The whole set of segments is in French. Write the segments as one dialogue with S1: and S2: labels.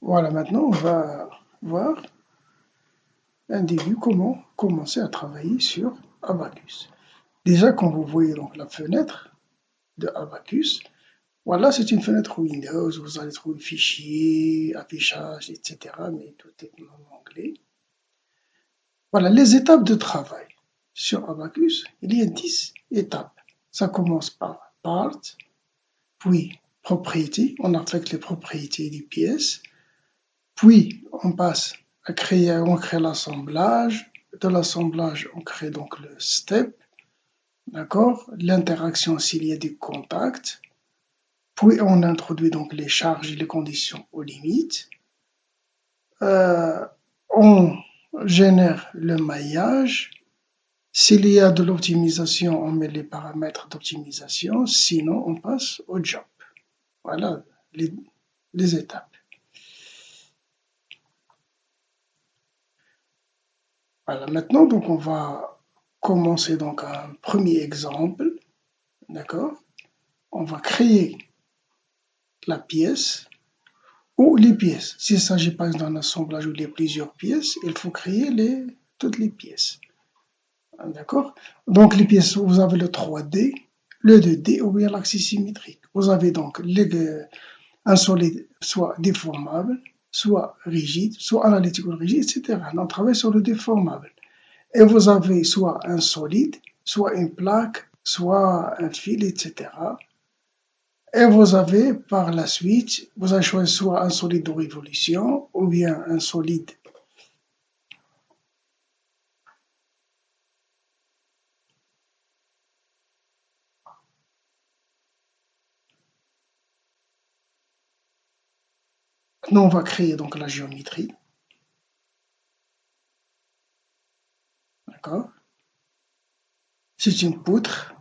S1: Voilà, maintenant on va voir un début comment commencer à travailler sur Abaqus. Déjà, quand vous voyez donc la fenêtre de Abaqus, voilà, c'est une fenêtre Windows, vous allez trouver fichier, affichage, etc. Mais tout est en anglais. Voilà, les étapes de travail. Sur Abaqus, il y a 10 étapes. Ça commence par Part, puis Propriété, on affecte les propriétés des pièces, puis on passe à créer, on crée l'assemblage, de l'assemblage on crée donc le step, d'accord, l'interaction s'il y a des contacts, puis on introduit donc les charges et les conditions aux limites, on génère le maillage, s'il y a de l'optimisation, on met les paramètres d'optimisation, sinon on passe au job. Voilà les étapes. Voilà, maintenant donc on va commencer donc un premier exemple, d'accord? On va créer la pièce ou les pièces. S'il s'agit par exemple d'un assemblage où il y a plusieurs pièces, il faut créer toutes les pièces. D'accord? Donc les pièces, vous avez le 3D, le 2D ou bien l'axe symétrique. Vous avez donc un solide soit déformable, soit rigide, soit analytique ou rigide, etc. On travaille sur le déformable. Et vous avez soit un solide, soit une plaque, soit un fil, etc. Et vous avez par la suite, vous avez choisi soit un solide de révolution ou bien un solide. Nous, on va créer donc la géométrie. D'accord? C'est une poutre.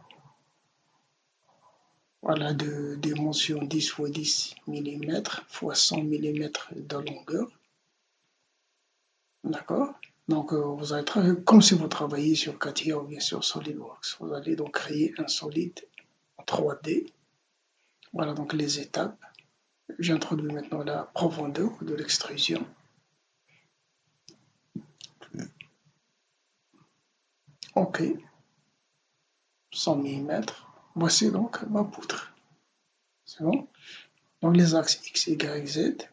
S1: Voilà, de dimension 10 x 10 mm x 100 mm de longueur. D'accord? Donc, vous allez travailler comme si vous travailliez sur CATIA ou bien sur SolidWorks. Vous allez donc créer un solide en 3D. Voilà donc les étapes. J'introduis maintenant la profondeur de l'extrusion. OK. 100 mm. Voici donc ma poutre. C'est bon? Donc les axes X, Y, Z.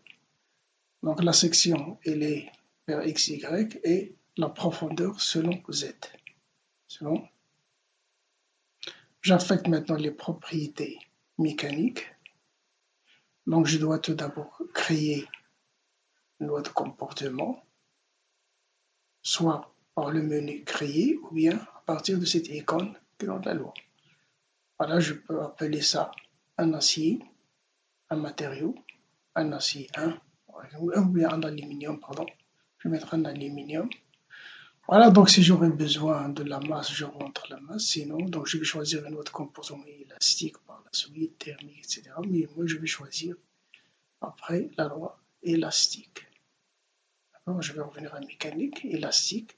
S1: Donc la section, elle est vers X, Y et la profondeur selon Z. C'est bon? J'affecte maintenant les propriétés mécaniques. Donc je dois tout d'abord créer une loi de comportement, soit par le menu créer ou bien à partir de cette icône qui est dans la loi. Voilà, je peux appeler ça un acier, un matériau, un acier 1, ou bien un aluminium, pardon. Je vais mettre un aluminium. Voilà, donc si j'aurais besoin de la masse, je rentre la masse. Sinon, donc je vais choisir un autre composant élastique par la suite, thermique, etc. Mais moi, je vais choisir après la loi élastique. Alors, je vais revenir à mécanique, élastique.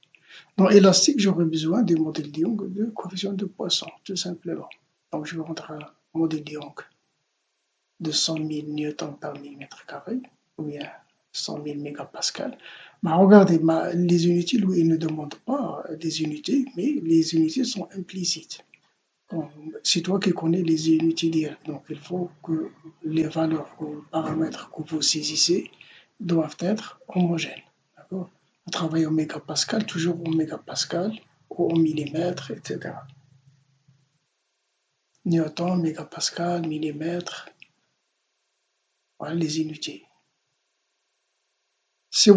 S1: Dans élastique, j'aurais besoin du modèle de Young de coefficient de Poisson, tout simplement. Donc, je vais rentrer un modèle de Young de 100 000 newtons par millimètre carré, ou bien 100 000 mégapascales. Mais regardez, les unités, lui, ils ne demandent pas des unités, mais les unités sont implicites. C'est toi qui connais les unités d'IR. Donc, il faut que les valeurs ou paramètres que vous saisissez doivent être homogènes. D'accord? On travaille au mégapascal, toujours au mégapascal, ou au millimètre, etc. Newton, mégapascal, millimètre, voilà les unités. Si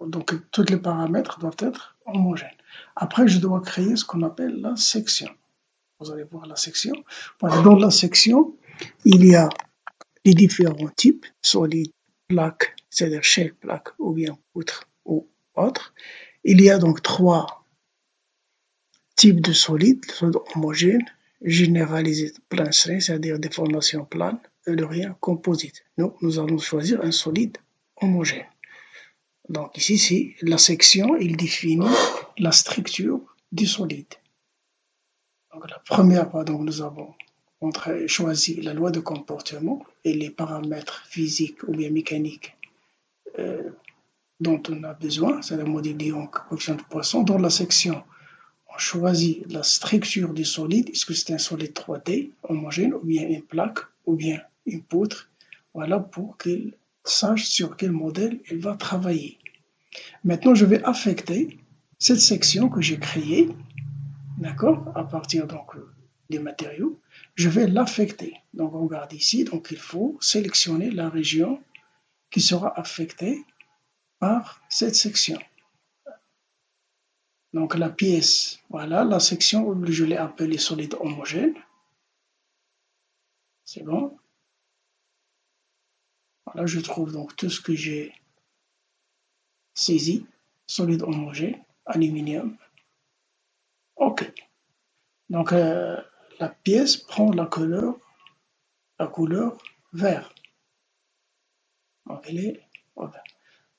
S1: donc, tous les paramètres doivent être homogènes. Après, je dois créer ce qu'on appelle la section. Vous allez voir la section. Voilà, dans la section, il y a les différents types, solides, plaques, c'est-à-dire shell plaque ou bien poutre ou autre. Il y a donc 3 types de solides homogènes, généralisés plein strain, c'est-à-dire des formations planes, et le rien composite. Nous allons choisir un solide homogène. Donc ici, c'est la section, il définit la structure du solide. Donc la première fois, donc, nous avons entre choisir la loi de comportement et les paramètres physiques ou bien mécaniques dont on a besoin, c'est le modèle Young, coefficient de Poisson. Dans la section, on choisit la structure du solide, est-ce que c'est un solide 3D homogène, ou bien une plaque, ou bien une poutre, voilà, pour qu'il sache sur quel modèle il va travailler. Maintenant, je vais affecter cette section que j'ai créée, d'accord, à partir donc des matériaux, je vais l'affecter. Donc, on regarde ici, donc il faut sélectionner la région qui sera affectée par cette section. Donc, la pièce, voilà, la section, je l'ai appelée solide homogène. C'est bon. Voilà, je trouve donc tout ce que j'ai saisi, solide homogène, aluminium. OK. Donc, la pièce prend la couleur vert. Donc, elle est vert.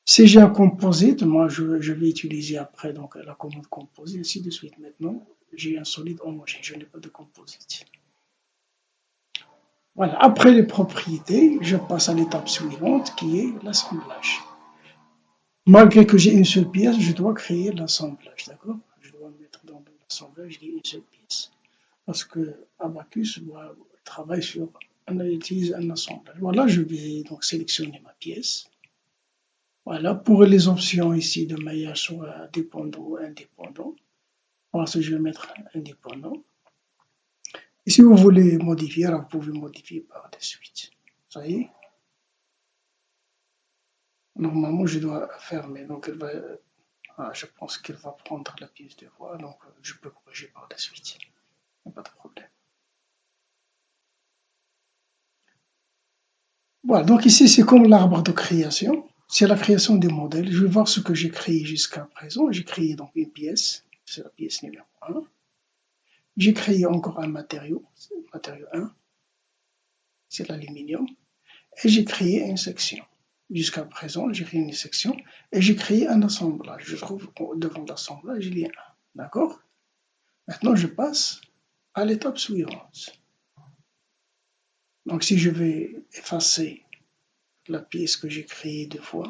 S1: Si j'ai un composite, moi je vais utiliser après donc, la commande composite, ainsi de suite. Maintenant, j'ai un solide homogène, je n'ai pas de composite. Voilà, après les propriétés, je passe à l'étape suivante qui est l'assemblage. Malgré que j'ai une seule pièce, je dois créer l'assemblage, d'accord? Je dois mettre dans l'assemblage une seule pièce. Parce que Abacus travaille sur, on utilise un assemblage. Voilà, je vais donc sélectionner ma pièce. Voilà, pour les options ici de maillage, soit dépendant ou indépendant. Ensuite, je vais mettre indépendant. Et si vous voulez modifier, alors vous pouvez modifier par la suite. Ça y est. Normalement, je dois fermer. Donc, elle va, je pense qu'elle va prendre la pièce de voix. Donc, je peux corriger par la suite. Il n'y a pas de problème. Voilà, donc ici, c'est comme l'arbre de création. C'est la création des modèles. Je vais voir ce que j'ai créé jusqu'à présent. J'ai créé donc une pièce. C'est la pièce numéro 1. J'ai créé encore un matériau, matériau 1, c'est l'aluminium, et j'ai créé une section. Jusqu'à présent, j'ai créé une section, et j'ai créé un assemblage. Je trouve devant l'assemblage, il y a un. D'accord? Maintenant, je passe à l'étape suivante. Donc, si je vais effacer la pièce que j'ai créée deux fois,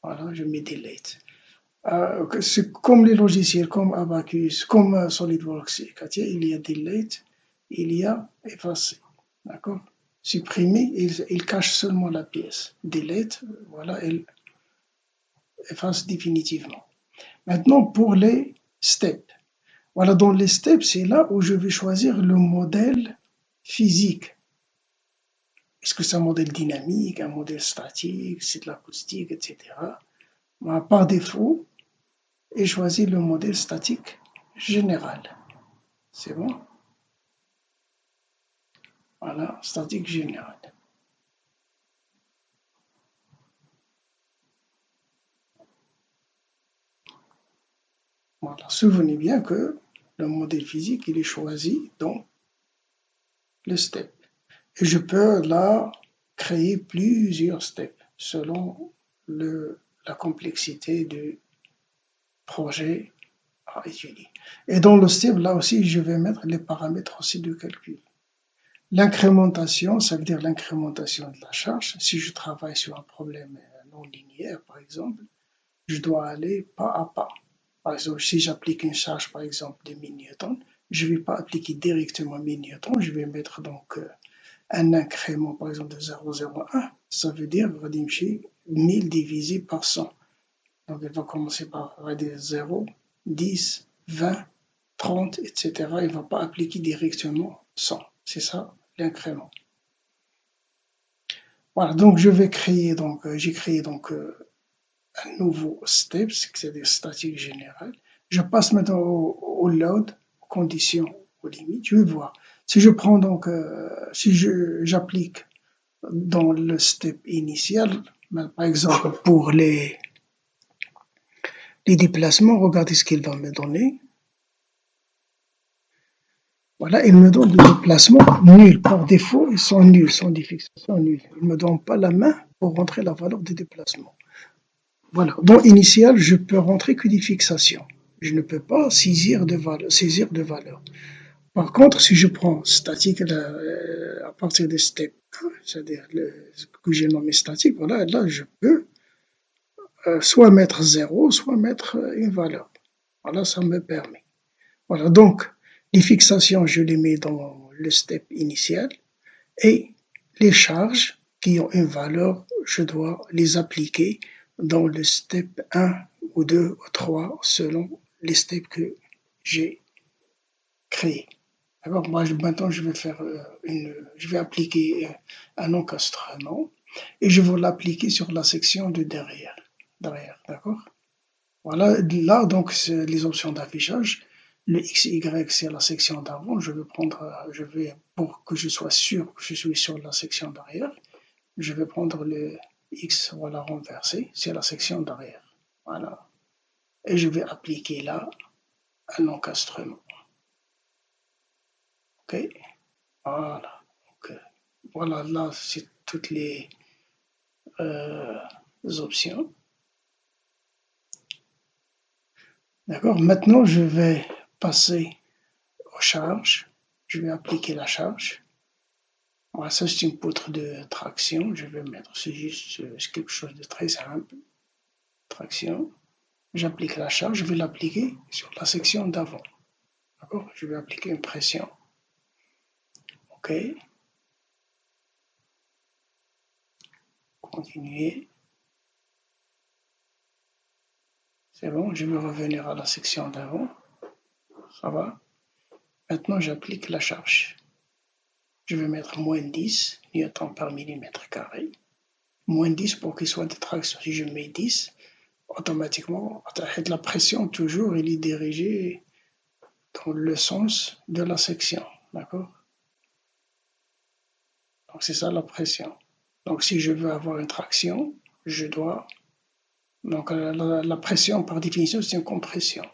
S1: voilà, je mets delete. C'est comme les logiciels, comme Abacus, comme SolidWorks et Katia, il y a delete, il y a effacer. D'accord? Supprimer, il cache seulement la pièce. Delete, voilà, elle efface définitivement. Maintenant, pour les steps. Voilà, dans les steps, c'est là où je vais choisir le modèle physique. Est-ce que c'est un modèle dynamique, un modèle statique, c'est de l'acoustique, etc. Moi, par défaut, j'ai choisi le modèle statique général. C'est bon? Voilà, statique général. Voilà, souvenez bien que le modèle physique, il est choisi dans le step. Et je peux là créer plusieurs steps selon la complexité du projet à étudier. Et dans le step, là aussi, je vais mettre les paramètres aussi de calcul. L'incrémentation, ça veut dire l'incrémentation de la charge. Si je travaille sur un problème non linéaire, par exemple, je dois aller pas à pas. Par exemple, si j'applique une charge, par exemple, de 1000 newtons, je ne vais pas appliquer directement 1000 newtons, je vais mettre donc un incrément, par exemple, de 0,01. Ça veut dire, on va dire, 1000 divisé par 100. Donc, elle va commencer par 0, 10, 20, 30, etc. Il ne va pas appliquer directement 100. C'est ça, l'incrément. Voilà, donc je vais créer, donc j'ai créé donc un nouveau step, c'est-à-dire statique générale. Je passe maintenant au load, aux conditions, aux limites. Je vais voir. Si je prends donc, si j'applique dans le step initial, par exemple pour les déplacements, regardez ce qu'il va me donner. Voilà, il me donne des déplacements nuls. Par défaut, ils sont nuls, sont des fixations nulles. Il ne me donne pas la main pour rentrer la valeur des déplacements. Voilà, dans initial, je peux rentrer que des fixations. Je ne peux pas saisir de valeur. Par contre, si je prends statique à partir de step 1, c'est-à-dire que j'ai nommé statique, voilà, là je peux soit mettre 0, soit mettre une valeur. Voilà, ça me permet. Voilà, donc les fixations, je les mets dans le step initial et les charges qui ont une valeur, je dois les appliquer dans le step 1 ou 2 ou 3 selon les steps que j'ai créés. Alors moi maintenant je vais faire je vais appliquer un encastrement et je vais l'appliquer sur la section de derrière, d'accord? Voilà, là donc c'est les options d'affichage. Le X, Y c'est la section d'avant. Je vais pour que je sois sûr que je suis sur la section d'arrière, je vais prendre le X, voilà renversé, c'est la section d'arrière. Voilà, et je vais appliquer là un encastrement. Ok, voilà. Donc, voilà, là c'est toutes euh, les options. D'accord. Maintenant je vais passer aux charges. Je vais appliquer la charge. Voilà, ça c'est une poutre de traction. Je vais mettre, c'est juste quelque chose de très simple. Traction. J'applique la charge, je vais l'appliquer sur la section d'avant. D'accord? Je vais appliquer une pression. OK. Continuer. C'est bon, je vais revenir à la section d'avant. Ça va. Maintenant, j'applique la charge. Je vais mettre moins 10 newtons par millimètre carré. Moins 10 pour qu'il soit de traction. Si je mets 10, automatiquement, la pression, toujours, elle est dirigée dans le sens de la section. D'accord? Donc, c'est ça la pression. Donc, si je veux avoir une traction, je dois. Donc, la pression, par définition, c'est une compression.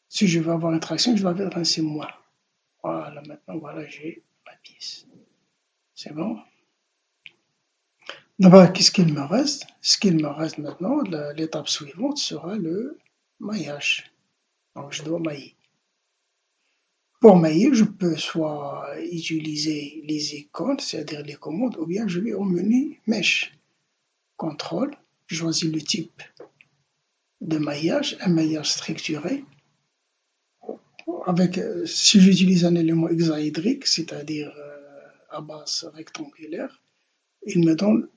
S1: Si je veux avoir une traction, je vais avoir un C-. Voilà, maintenant, voilà, j'ai ma pièce. C'est bon? Donc, qu'est-ce qu'il me reste? Ce qu'il me reste maintenant, l'étape suivante sera le maillage. Donc, je dois mailler. Pour mailler, je peux soit utiliser les icônes, c'est-à-dire les commandes, ou bien je vais au menu Mèche. Contrôle, je choisis le type de maillage, un maillage structuré. Si j'utilise un élément hexaédrique, c'est-à-dire à base rectangulaire, il me donne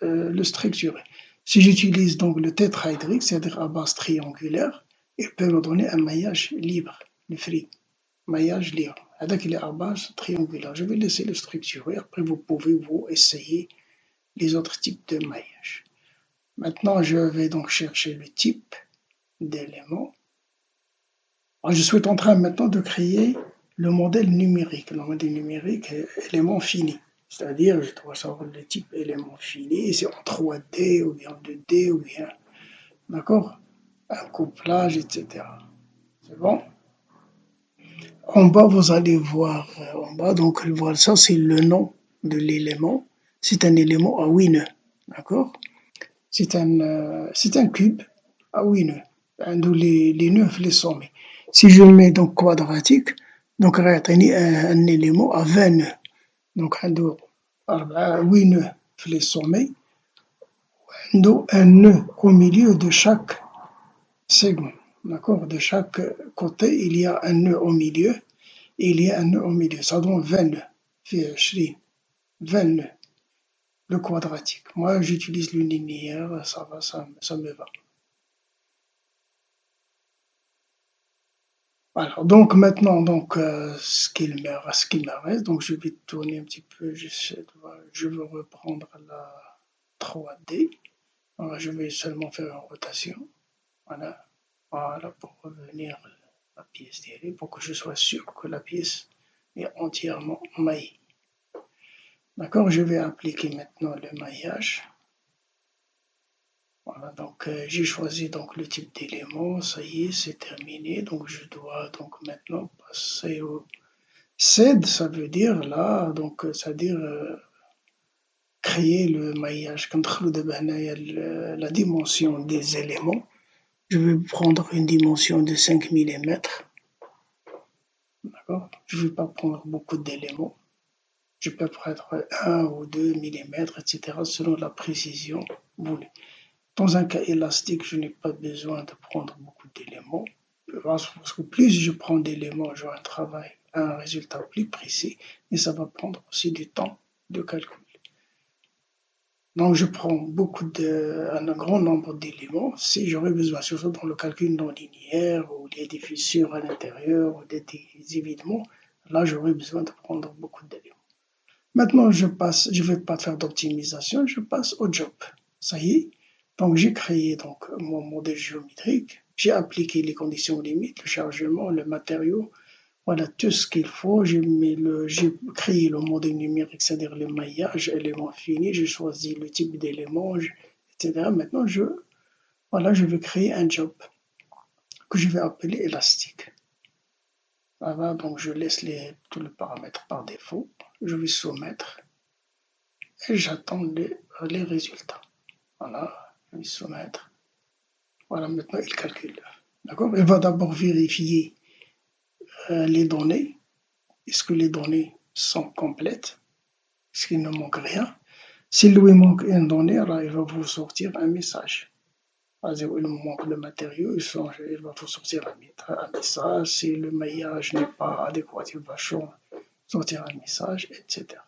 S1: le structuré. Si j'utilise donc le tétraédrique, c'est-à-dire à base triangulaire, il peut me donner un maillage libre, le free, maillage libre. C'est-à-dire qu'il est à base triangulaire. Je vais laisser le structuré, après vous pouvez vous essayer les autres types de maillage. Maintenant, je vais donc chercher le type d'élément. Je suis en train maintenant de créer le modèle numérique. Le modèle numérique est élément fini. C'est-à-dire, je dois savoir le type élément fini, c'est en 3D ou bien en 2D ou bien, d'accord, un couplage, etc. C'est bon? En bas, vous allez voir, en bas, donc voilà, ça c'est le nom de l'élément. C'est un élément à 8 nœuds, d'accord? C'est un cube à 8 nœuds, d'où les nœuds les sommets. Si je mets donc quadratique, donc un élément à 20 nœuds. Donc, عنده 8 nœuds les sommets, un nœud au milieu de chaque segment. D'accord? De chaque côté, il y a un nœud au milieu et il y a un nœud au milieu. Ça donne 20 nœuds. في 20 nœuds. Le quadratique. Moi, j'utilise le linéaire, ça va, ça me va. Alors, donc maintenant, donc, ce qu'il me reste, donc je vais tourner un petit peu, je veux reprendre la 3D. Alors, je vais seulement faire une rotation. Voilà, voilà pour revenir à la pièce d'élé, pour que je sois sûr que la pièce est entièrement maillée. D'accord, je vais appliquer maintenant le maillage. Voilà, donc j'ai choisi donc le type d'élément, ça y est, c'est terminé. Donc je dois donc maintenant passer au SED, ça veut dire là, donc c'est-à-dire créer le maillage. Quand la dimension des éléments, je vais prendre une dimension de 5 mm. D'accord? Je ne vais pas prendre beaucoup d'éléments. Je peux prendre 1 ou 2 millimètres, etc., selon la précision voulue. Dans un cas élastique, je n'ai pas besoin de prendre beaucoup d'éléments, parce que plus je prends d'éléments, j'aurai un résultat plus précis, et ça va prendre aussi du temps de calcul. Donc je prends un grand nombre d'éléments si j'aurais besoin, surtout dans le calcul non linéaire, où il y a des fissures à l'intérieur, ou des évidements, là j'aurais besoin de prendre beaucoup d'éléments. Maintenant, je ne vais pas faire d'optimisation, je passe au job. Ça y est. Donc, j'ai créé donc, mon modèle géométrique, j'ai appliqué les conditions limites, le chargement, le matériau, voilà tout ce qu'il faut. J'ai créé le modèle numérique, c'est-à-dire le maillage, éléments finis, j'ai choisi le type d'élément, etc. Maintenant, voilà, je vais créer un job que je vais appeler élastique. Voilà, donc je laisse tous les paramètres par défaut. Je vais soumettre et j'attends les résultats. Voilà, je vais soumettre. Voilà, maintenant il calcule. D'accord? Il va d'abord vérifier les données. Est-ce que les données sont complètes? Est-ce qu'il ne manque rien? S'il lui manque une donnée, alors il va vous sortir un message. C'est-à-dire, il manque le matériau, il va vous sortir un message. Si le maillage n'est pas adéquat, il va sortir un message, etc.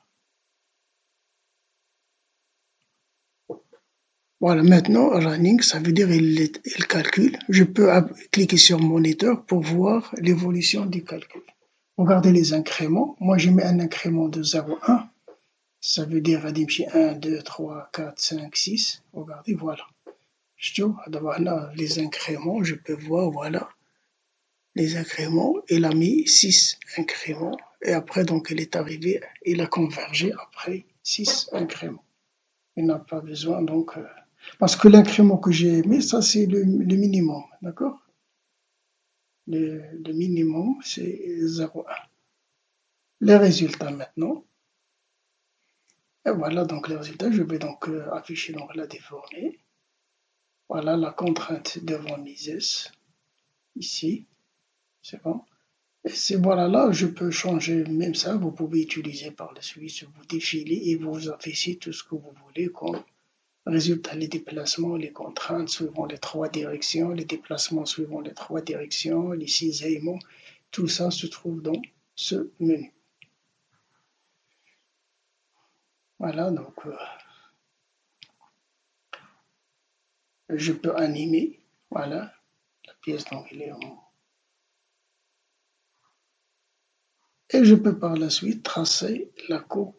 S1: Voilà, maintenant, running, ça veut dire il calcule. Je peux cliquer sur moniteur pour voir l'évolution du calcul. Regardez les incréments. Moi, je mets un incrément de 0,1. Ça veut dire 1, 2, 3, 4, 5, 6. Regardez, voilà. Voilà, les incréments, je peux voir, voilà, les incréments. Il a mis 6 incréments. Et après, donc, il est arrivé, il a convergé après 6 incréments. Il n'a pas besoin, donc, parce que l'incrément que j'ai mis, ça, c'est le minimum, d'accord? Le minimum, c'est 0,1. Les résultats maintenant. Et voilà, donc les résultats, je vais donc afficher donc, la déformée. Voilà la contrainte devant Mises, ici, c'est bon. Et voilà, là, je peux changer même ça, vous pouvez utiliser par la suite, vous défilez et vous affichez tout ce que vous voulez comme résultat, les déplacements, les contraintes suivant les 3 directions, les déplacements suivant les 3 directions, les cisaillements, tout ça se trouve dans ce menu. Voilà, donc je peux animer, voilà, la pièce donc elle est en... Et je peux par la suite tracer la courbe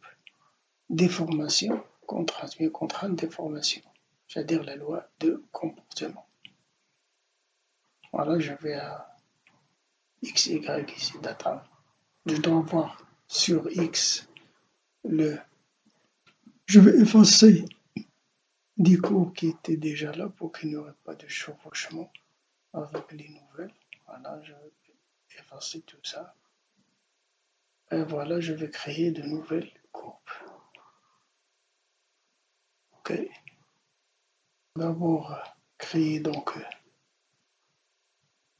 S1: déformation, contrainte déformation, c'est-à-dire la loi de comportement. Voilà, je vais à X, Y ici, data. Je dois voir sur X je vais effacer des courbes qui étaient déjà là pour qu'il n'y aurait pas de chevauchement avec les nouvelles. Voilà, je vais effacer tout ça. Et voilà, je vais créer de nouvelles courbes. OK. D'abord, créer donc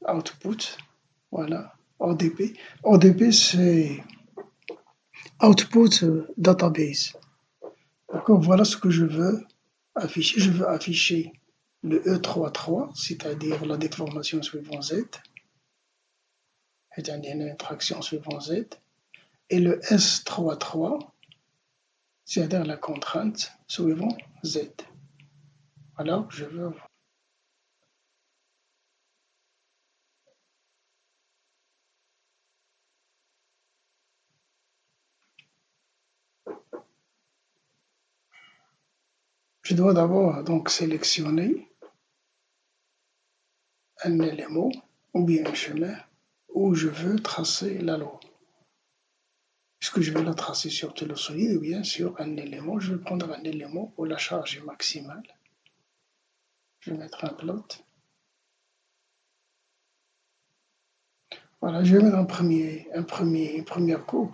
S1: output. Voilà, ODP. ODP, c'est output database. D'accord, voilà ce que je veux afficher. Je veux afficher le E33, c'est-à-dire la déformation suivant Z, c'est-à-dire une traction suivant Z, et le S33, c'est-à-dire la contrainte suivant Z. Alors, je veux... Je dois d'abord donc sélectionner un élément ou bien un chemin où je veux tracer la loi. Est-ce que je vais la tracer sur tout le solide ou bien sur un élément? Je vais prendre un élément où la charge est maximale. Je vais mettre un plot. Voilà, je vais mettre une première courbe.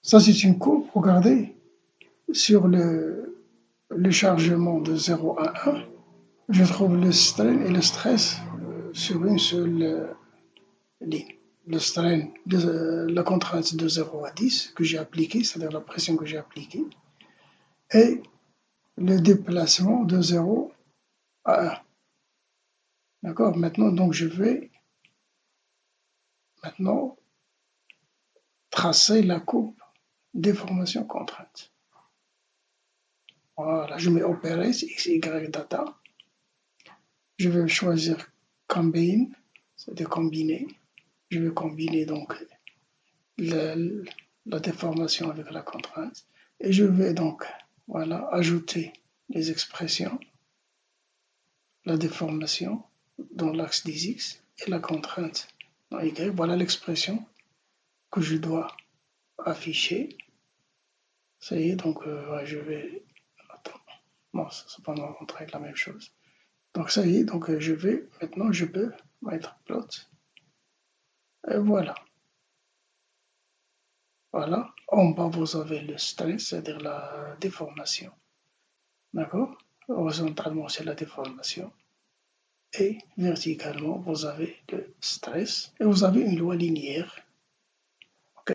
S1: Ça, c'est une courbe, regardez, sur le chargement de 0 à 1, je trouve le strain et le stress sur une seule ligne. Le strain, la contrainte de 0 à 10 que j'ai appliquée, c'est-à-dire la pression que j'ai appliquée, et le déplacement de 0 à 1. D'accord? Maintenant, donc, je vais maintenant tracer la courbe déformation contrainte. Voilà, je mets opérer, c'est x, y, data. Je vais choisir combine, c'est-à-dire combiner. Je vais combiner donc la déformation avec la contrainte. Et je vais donc voilà, ajouter les expressions, la déformation dans l'axe des x et la contrainte dans y. Voilà l'expression que je dois afficher. Ça y est, donc ouais, je vais... Attends, non, ça ne va pas me montrer la même chose. Donc ça y est, donc je vais, maintenant je peux mettre plot. Et voilà. Voilà. En bas, vous avez le strain, c'est-à-dire la déformation. D'accord? Horizontalement, c'est la déformation. Et verticalement, vous avez le stress. Et vous avez une loi linéaire